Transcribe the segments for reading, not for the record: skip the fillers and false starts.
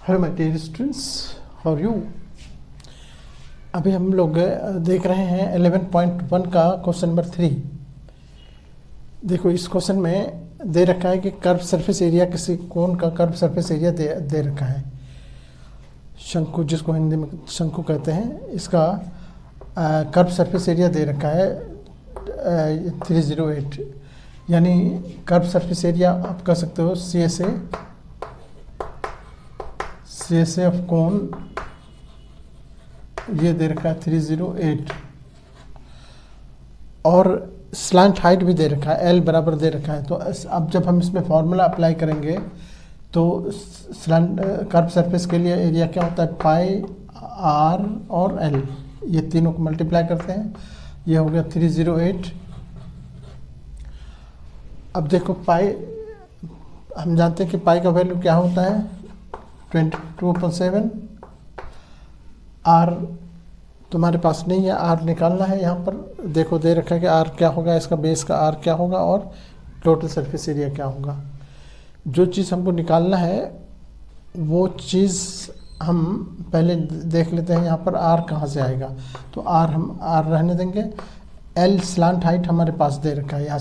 Hello my dear students, how are you. अभी हम लोग देख रहे हैं 11.1 का क्वेश्चन नंबर 3। देखो, इस क्वेश्चन में दे रखा है कि कर्व सरफेस एरिया, किसी कोन का कर्व सरफेस एरिया दे रखा है। शंकु, जिसको हिंदी में शंकु कहते हैं, इसका कर्व सरफेस एरिया दे रखा है 308। यानी कर्व सरफेस एरिया आप कह सकते हो CSA ऑफ कोन, ये दे रखा है 308। और स्लैंट हाइट भी दे रखा है, L बराबर दे रखा है। तो अब जब हम इसमें फॉर्मूला अप्लाई करेंगे तो स्लैंट कर्व सरफेस के लिए एरिया क्या होता है, पाई आर और L, ये तीनों को मल्टीप्लाई करते हैं, ये हो गया 308। अब देखो, पाई हम जानते हैं कि पाई का वैल्यू क्या होता है 22/7। आर तुम्हारे पास नहीं है, आर निकालना है। यहाँ पर देखो दे रखा है कि आर क्या होगा, इसका बेस का आर क्या होगा और टोटल सरफेस एरिया क्या होगा। जो चीज़ हमको निकालना है वो चीज़ हम पहले देख लेते हैं। यहाँ पर आर कहाँ से आएगा, तो आर हम आर रहने देंगे। एल स्लांट हाइट हमारे पास दे रखा है। यहाँ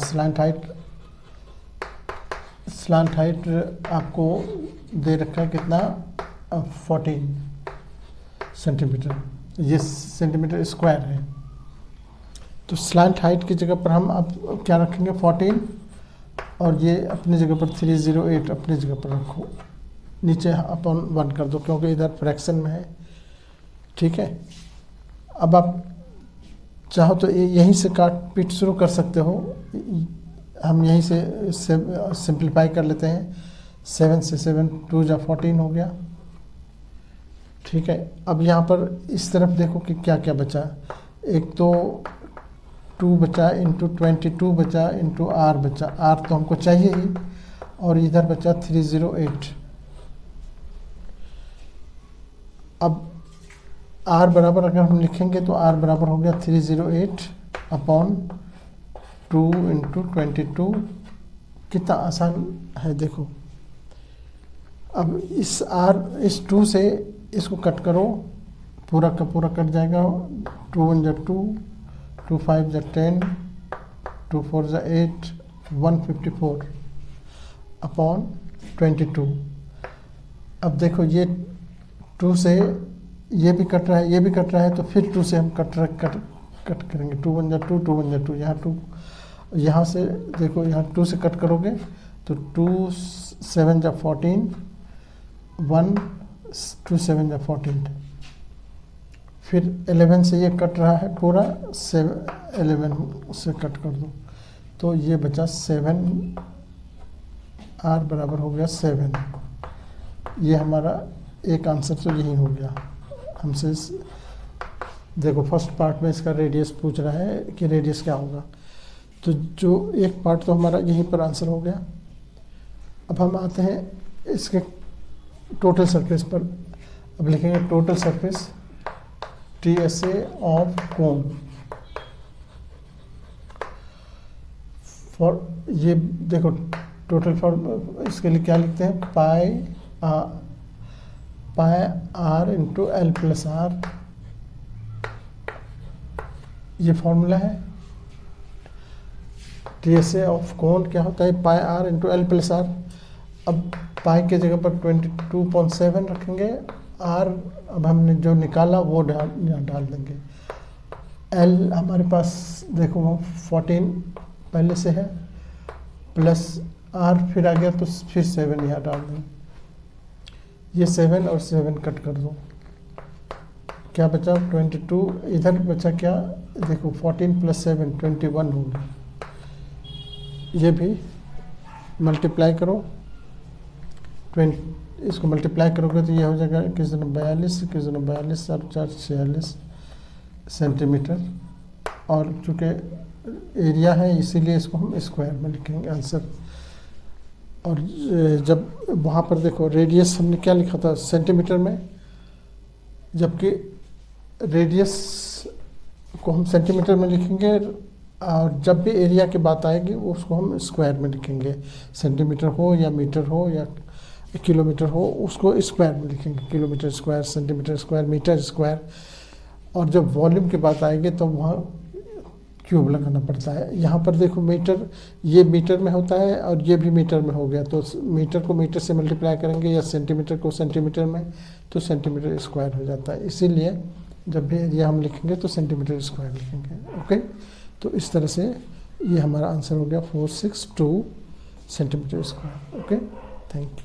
स्लांट हाइट आपको दे रखा है कितना, 14 सेंटीमीटर, ये सेंटीमीटर स्क्वायर है। तो स्लैंट हाइट की जगह पर हम अब क्या रखेंगे 14, और ये अपनी जगह पर 308 अपनी जगह पर रखो, नीचे अपन 1 कर दो क्योंकि इधर फ्रैक्शन में है। ठीक है, अब आप चाहो तो यहीं से काट पीट शुरू कर सकते हो। हम यहीं से सिंप्लीफाई कर लेते हैं। 7 से 7 2 जा 14 हो गया। ठीक है, अब यहाँ पर इस तरफ देखो कि क्या क्या बचा। एक तो 2 बचा इंटू 22 बचा इंटू आर बचा, आर तो हमको चाहिए ही, और इधर बचा 308। अब आर बराबर अगर हम लिखेंगे तो आर बराबर हो गया 308/2 इंटू 22। कितना आसान है देखो। अब इस 2 से इसको कट करो, पूरा का पूरा कट जाएगा। 2 1 जा 2, 2 5 जा 10, 2 4 जा 8, 154/22। अब देखो ये 2 से ये भी कट रहा है, ये भी कट रहा है, तो फिर 2 से हम कट करेंगे। 2 1 जा 2, 2 1 जा 2, यहाँ 2, यहाँ से देखो, यहाँ 2 से कट करोगे तो 2 7 जा 14, 1 2 7 जा 14। फिर 11 से ये कट रहा है पूरा, 11 से कट कर दो तो ये बचा 7, आर बराबर हो गया 7। ये हमारा एक आंसर तो यही हो गया। हमसे देखो फर्स्ट पार्ट में इसका रेडियस पूछ रहा है कि रेडियस क्या होगा, तो जो एक पार्ट तो हमारा यहीं पर आंसर हो गया। अब हम आते हैं इसके टोटल सरफेस पर। अब लिखेंगे total surface TSA of cone for, ये देखो टोटल फॉर, इसके लिए क्या लिखते हैं, pi r into L plus r, ये फॉर्मूला है। TSA ऑफ कोन क्या होता है, pi r into L plus r. अब पाई के जगह पर 22.7 रखेंगे, आर अब हमने जो निकाला वो डाल देंगे। L हमारे पास देखो 14 पहले से है, प्लस आर फिर आ गया तो फिर 7 यहाँ डाल देंगे। ये 7 और 7 कट कर दो, क्या बचा 22, इधर बचा क्या देखो 14 + 7 21 हो गया। ये भी मल्टीप्लाई करो, इसको मल्टीप्लाई करोगे तो ये हो जाएगा 42 और 4 46 सेंटीमीटर। और चूँकि एरिया है इसीलिए इसको हम स्क्वायर में लिखेंगे आंसर। और जब वहाँ पर देखो रेडियस हमने क्या लिखा था सेंटीमीटर में, जबकि रेडियस को हम सेंटीमीटर में लिखेंगे, और जब भी एरिया की बात आएगी उसको हम स्क्वायर में लिखेंगे, सेंटीमीटर हो या मीटर हो या किलोमीटर हो उसको स्क्वायर में लिखेंगे, kilometre square, centimetre square, metre square. और जब वॉल्यूम की बात आएगी तो वहाँ क्यूब लगाना पड़ता है। यहाँ पर देखो मीटर, ये मीटर में होता है और ये भी मीटर में हो गया, तो मीटर को मीटर से मल्टीप्लाई करेंगे या सेंटीमीटर को सेंटीमीटर में, तो सेंटीमीटर स्क्वायर हो जाता है। इसीलिए जब भी एरिया हम लिखेंगे तो सेंटीमीटर स्क्वायर लिखेंगे। ओके, तो इस तरह से ये हमारा आंसर हो गया 462 centimetre square. Okay, thank you.